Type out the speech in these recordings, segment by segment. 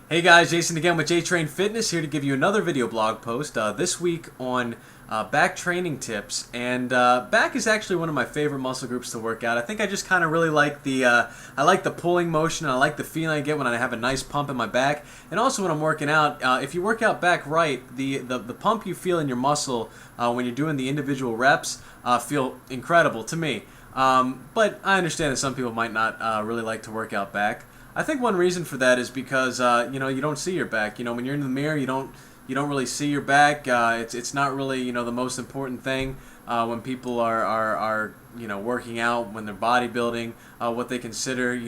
Hey guys, Jason again with Jtrain Fitness here to give you another video blog post this week on back training tips. And back is actually one of my favorite muscle groups to work out. I think I just kind of really like the pulling motion. I like the feeling I get when I have a nice pump in my back. And also when I'm working out, if you work out back right, the pump you feel in your muscle when you're doing the individual reps feel incredible to me. But I understand that some people might not really like to work out back. I think one reason for that is because you don't see your back. When you're in the mirror, you don't really see your back. It's not really the most important thing when people are working out, when they're bodybuilding, what they consider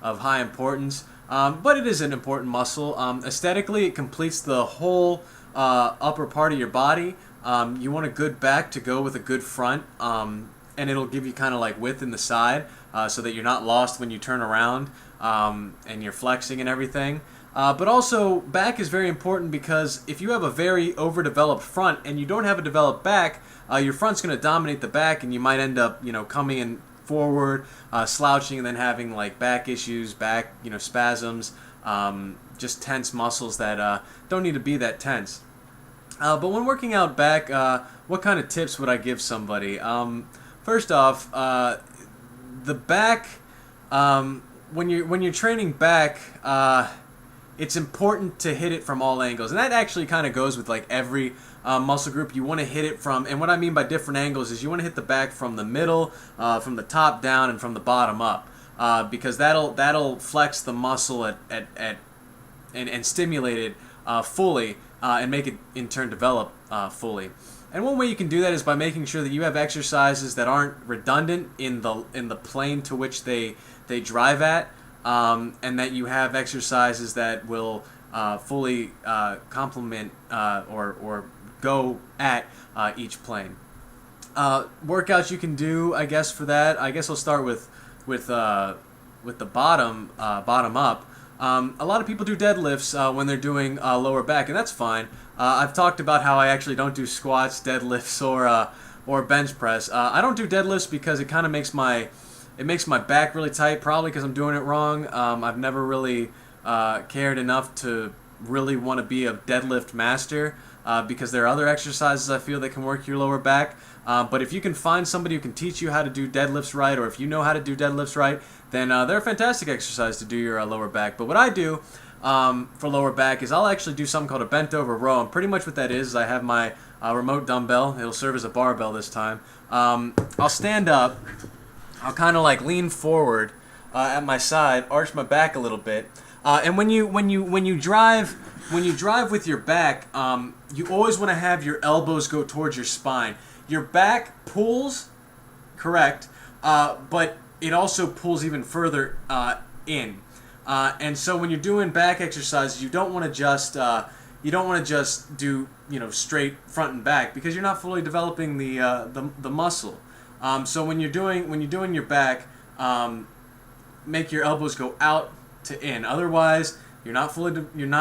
of high importance. But it is an important muscle. Aesthetically, it completes the whole upper part of your body. You want a good back to go with a good front, and it'll give you kind of like width in the side so that you're not lost when you turn around. And you're flexing and everything. But also, back is very important because if you have a very overdeveloped front and you don't have a developed back, your front's going to dominate the back, and you might end up, coming in forward, slouching, and then having like back issues, back, spasms, just tense muscles that don't need to be that tense. But when working out back, what kind of tips would I give somebody? First off, the back. When you're training back, it's important to hit it from all angles, and that actually kind of goes with like every muscle group. You want to hit it from, and what I mean by different angles is you want to hit the back from the middle, from the top down, and from the bottom up, because that'll flex the muscle and stimulate it fully, and make it in turn develop fully. And one way you can do that is by making sure that you have exercises that aren't redundant in the plane to which they drive at, and that you have exercises that will fully complement or go at each plane. Workouts you can do, I guess, for that. I guess I'll start with the bottom up. A lot of people do deadlifts when they're doing lower back, and that's fine. I've talked about how I actually don't do squats, deadlifts, or bench press. I don't do deadlifts because it kind of makes my back really tight, probably because I'm doing it wrong. I've never really cared enough to really want to be a deadlift master because there are other exercises I feel that can work your lower back. But if you can find somebody who can teach you how to do deadlifts right, or if you know how to do deadlifts right, then they're a fantastic exercise to do your lower back. But what I do for lower back is I'll actually do something called a bent over row. And pretty much what that is I have my remote dumbbell. It'll serve as a barbell this time. I'll stand up. I'll kind of like lean forward at my side, arch my back a little bit, and when you drive with your back, you always want to have your elbows go towards your spine. Your back pulls, correct, but it also pulls even further in, and so when you're doing back exercises, you don't want to just do straight front and back because you're not fully developing the muscle. So when you're doing your back, make your elbows go out to in. Otherwise, you're not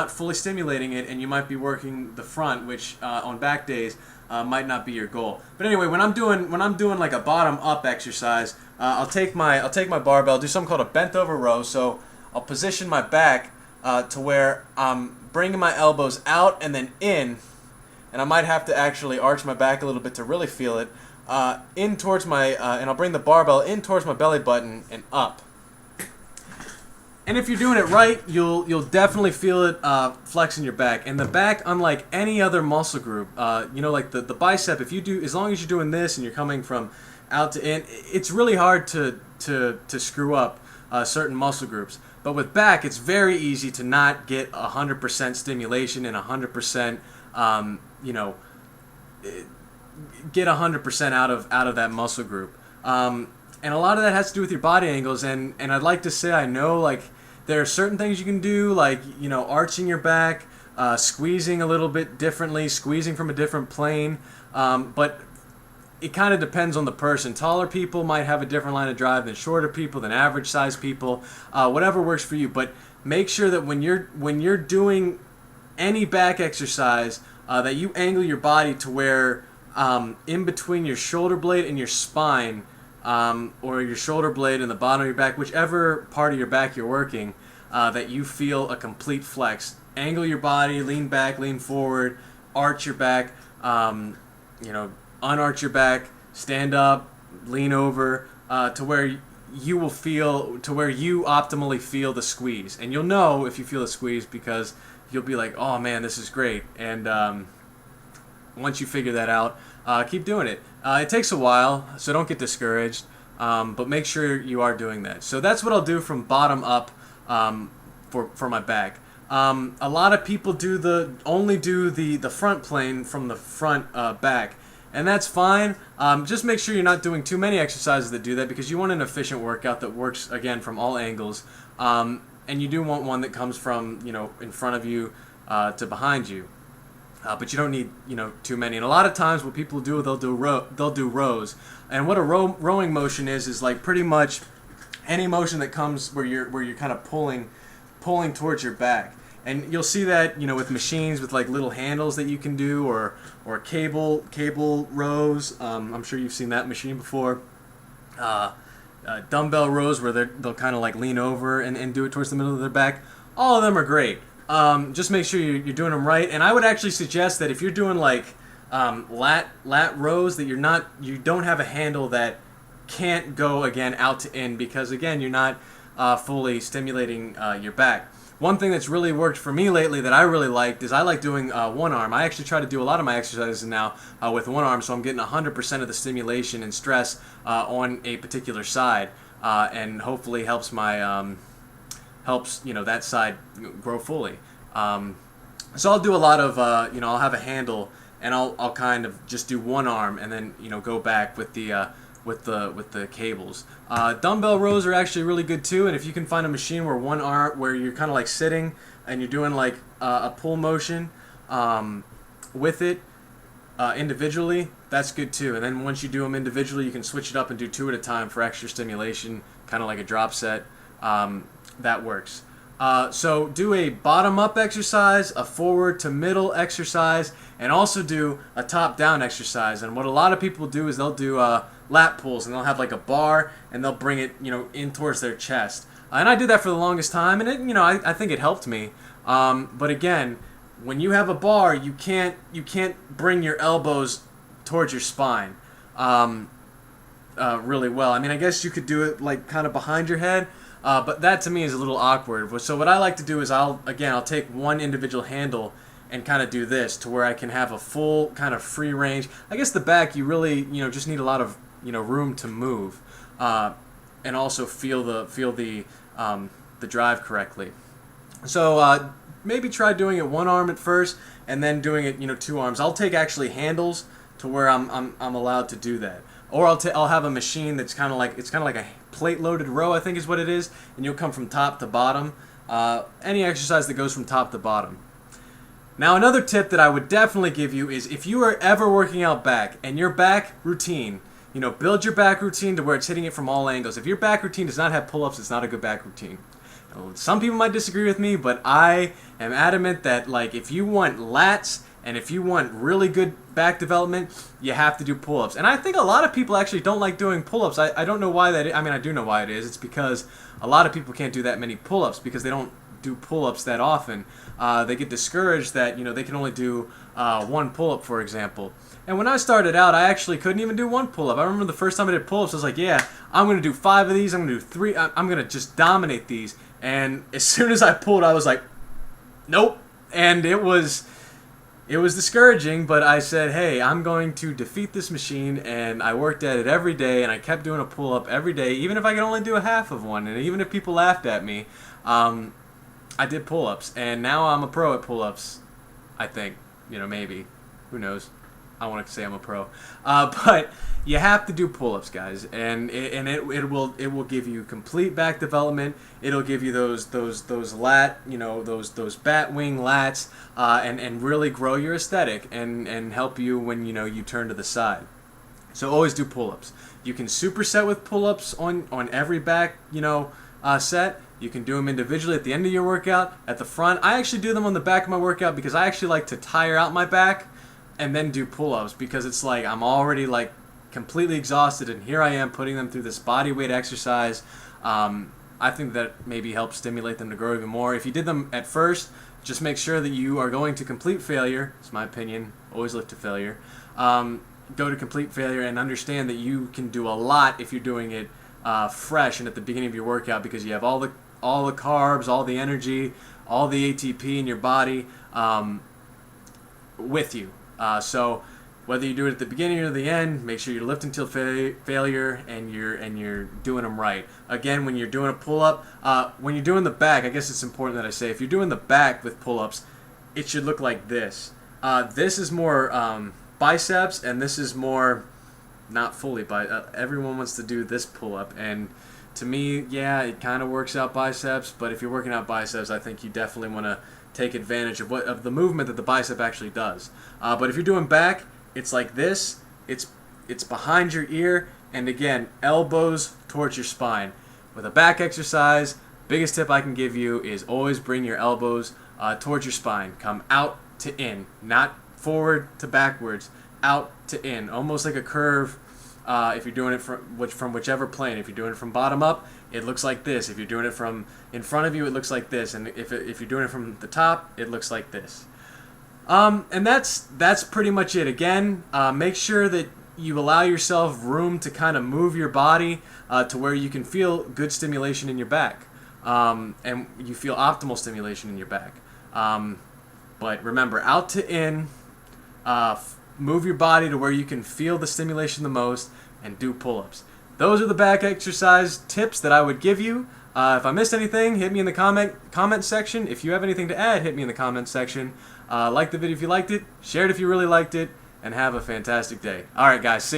fully stimulating it, and you might be working the front, which on back days might not be your goal. But anyway, when I'm doing like a bottom up exercise, I'll take my barbell, do something called a bent over row. So I'll position my back to where I'm bringing my elbows out and then in, and I might have to actually arch my back a little bit to really feel it. In towards my, and I'll bring the barbell in towards my belly button and up. And if you're doing it right, you'll definitely feel it flexing your back. And the back, unlike any other muscle group, like the bicep, as long as you're doing this and you're coming from out to in, it's really hard to screw up certain muscle groups. But with back, it's very easy to not get 100% stimulation and 100%, get 100% out of that muscle group, and a lot of that has to do with your body angles. And I'd like to say I know like there are certain things you can do, like arching your back, squeezing a little bit differently, squeezing from a different plane, but it kind of depends on the person. Taller people might have a different line of drive than shorter people, than average size people, whatever works for you. But make sure that when you're doing any back exercise, that you angle your body to where in between your shoulder blade and your spine, or your shoulder blade and the bottom of your back, whichever part of your back you're working, that you feel a complete flex. Angle your body, lean back, lean forward, arch your back, unarch your back, stand up, lean over, to where you optimally feel the squeeze. And you'll know if you feel the squeeze because you'll be like, oh man, this is great. And once you figure that out, keep doing it. It takes a while, so don't get discouraged, but make sure you are doing that. So that's what I'll do from bottom up for my back. A lot of people only do the front plane from the front back. And that's fine. Just make sure you're not doing too many exercises that do that, because you want an efficient workout that works, again, from all angles. And you do want one that comes from, in front of you to behind you. But you don't need, too many. And a lot of times what people do, they'll do rows. And what a rowing motion is like pretty much any motion that comes where you're kind of pulling towards your back. And you'll see that, with machines with like little handles that you can do, or cable rows. I'm sure you've seen that machine before. Dumbbell rows where they'll kind of like lean over and do it towards the middle of their back. All of them are great. Just make sure you're doing them right. And I would actually suggest that if you're doing like lat rows, that you don't have a handle that can't go again out to in, because again you're not fully stimulating your back. One thing that's really worked for me lately that I really liked is I like doing one arm. I actually try to do a lot of my exercises now with one arm, so I'm getting 100% of the stimulation and stress on a particular side, and hopefully helps my that side grow fully. So I'll do a lot of I'll have a handle, and I'll kind of just do one arm and then go back with the cables. Dumbbell rows are actually really good too, and if you can find a machine where you're kind of like sitting and you're doing like a pull motion with it individually, that's good too. And then once you do them individually, you can switch it up and do 2 at a time for extra stimulation, kind of like a drop set. That works. So do a bottom-up exercise, a forward to middle exercise, and also do a top-down exercise. And what a lot of people do is they'll do lat pulls, and they'll have like a bar, and they'll bring it in towards their chest. And I did that for the longest time, and it I think it helped me. But again, when you have a bar, you can't bring your elbows towards your spine really well. I mean, I guess you could do it like kind of behind your head. But that to me is a little awkward. So what I like to do is I'll take one individual handle and kind of do this to where I can have a full kind of free range. I guess the back, you really just need a lot of room to move, and also feel the drive correctly. So maybe try doing it one arm at first, and then doing it 2 arms. I'll take actually handles to where I'm allowed to do that. Or I'll have a machine that's kind of like a plate-loaded row, I think is what it is, and you'll come from top to bottom. Any exercise that goes from top to bottom. Now another tip that I would definitely give you is if you are ever working out back and your back routine, build your back routine to where it's hitting it from all angles. If your back routine does not have pull-ups, it's not a good back routine. Some people might disagree with me, but I am adamant that like if you want lats and if you want really good back development, you have to do pull-ups. And I think a lot of people actually don't like doing pull-ups. I don't know why that is. I mean, I do know why it is. It's because a lot of people can't do that many pull-ups because they don't do pull-ups that often. They get discouraged that they can only do one pull-up, for example. And when I started out, I actually couldn't even do one pull-up. I remember the first time I did pull-ups, I was like, yeah, I'm going to do 5 of these. I'm going to do 3. I'm going to just dominate these. And as soon as I pulled, I was like, nope. And it was discouraging, but I said, hey, I'm going to defeat this machine, and I worked at it every day, and I kept doing a pull-up every day, even if I could only do a half of one, and even if people laughed at me, I did pull-ups, and now I'm a pro at pull-ups, I think, maybe, who knows. I want to say I'm a pro, but you have to do pull-ups, guys, and it will give you complete back development. It'll give you those lat, those bat wing lats, and really grow your aesthetic and help you when you turn to the side. So always do pull-ups. You can superset with pull-ups on every back set. You can do them individually at the end of your workout, at the front. I actually do them on the back of my workout because I actually like to tire out my back and then do pull-ups, because it's like I'm already like completely exhausted, and here I am putting them through this body weight exercise, I think that maybe helps stimulate them to grow even more. If you did them at first, just make sure that you are going to complete failure. It's my opinion. Always look to failure. Go to complete failure and understand that you can do a lot if you're doing it fresh and at the beginning of your workout, because you have all the carbs, all the energy, all the ATP in your body with you. So whether you do it at the beginning or the end, make sure you're lifting till failure and you're doing them right. Again, when you're doing a pull-up, when you're doing the back, I guess it's important that I say, if you're doing the back with pull-ups, it should look like this. This is more biceps, and this is more not fully everyone wants to do this pull-up, and to me, yeah, it kind of works out biceps, but if you're working out biceps, I think you definitely want to take advantage of the movement that the bicep actually does. But if you're doing back, it's like this. It's behind your ear, and again, elbows towards your spine. With a back exercise, biggest tip I can give you is always bring your elbows towards your spine. Come out to in, not forward to backwards, out to in, almost like a curve. If you're doing it from whichever plane. If you're doing it from bottom up, it looks like this. If you're doing it from in front of you, it looks like this. And if you're doing it from the top, it looks like this. And that's pretty much it. Again, make sure that you allow yourself room to kind of move your body to where you can feel good stimulation in your back, and you feel optimal stimulation in your back. But remember, out to in, move your body to where you can feel the stimulation the most, and do pull-ups. Those are the back exercise tips that I would give you. If I missed anything, hit me in the comment section. If you have anything to add, hit me in the comment section. Like the video if you liked it, share it if you really liked it, and have a fantastic day. Alright guys, see ya.